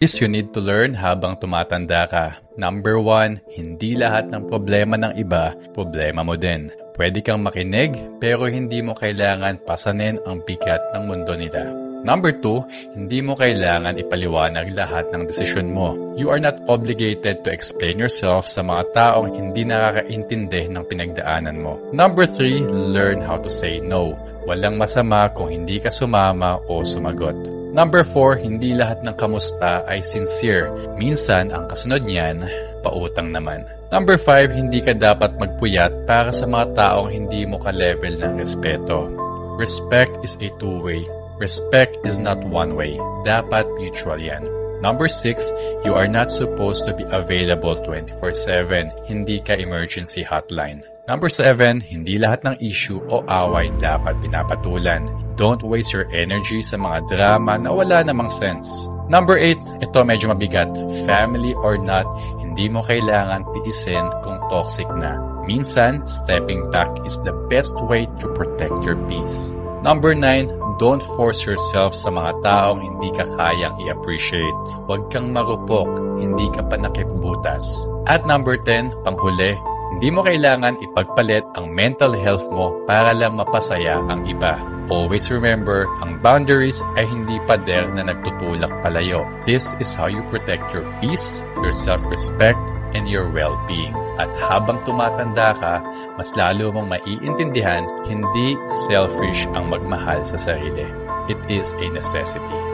Is you need to learn habang tumatanda ka. Number 1, hindi lahat ng problema ng iba, problema mo din. Pwede kang makinig, pero hindi mo kailangan pasanin ang bigat ng mundo nila. Number 2, hindi mo kailangan ipaliwanag lahat ng desisyon mo. You are not obligated to explain yourself sa mga taong hindi nakakaintindi ng pinagdaanan mo. Number 3, learn how to say no. Walang masama kung hindi ka sumama o sumagot. Number 4, hindi lahat ng kamusta ay sincere. Minsan, ang kasunod niyan, pautang naman. Number 5, hindi ka dapat magpuyat para sa mga taong hindi mo ka-level ng respeto. Respect is a two-way. Respect is not one way. Dapat mutual yan. Number 6, you are not supposed to be available 24/7. Hindi ka emergency hotline. Number 7, hindi lahat ng issue o away dapat pinapatulan. Don't waste your energy sa mga drama na wala namang sense. Number 8, ito medyo mabigat. Family or not, hindi mo kailangan tiisin kung toxic na. Minsan, stepping back is the best way to protect your peace. Number 9, don't force yourself sa mga taong hindi ka kayang i-appreciate. Huwag kang marupok, hindi ka pa nakibutas. At number 10, panghuli, hindi mo kailangan ipagpalit ang mental health mo para lang mapasaya ang iba. Always remember, ang boundaries ay hindi pader na nagtutulak palayo. This is how you protect your peace, your self-respect, and your well-being. At habang tumatanda ka, mas lalo mong maiintindihan, hindi selfish ang magmahal sa sarili. It is a necessity.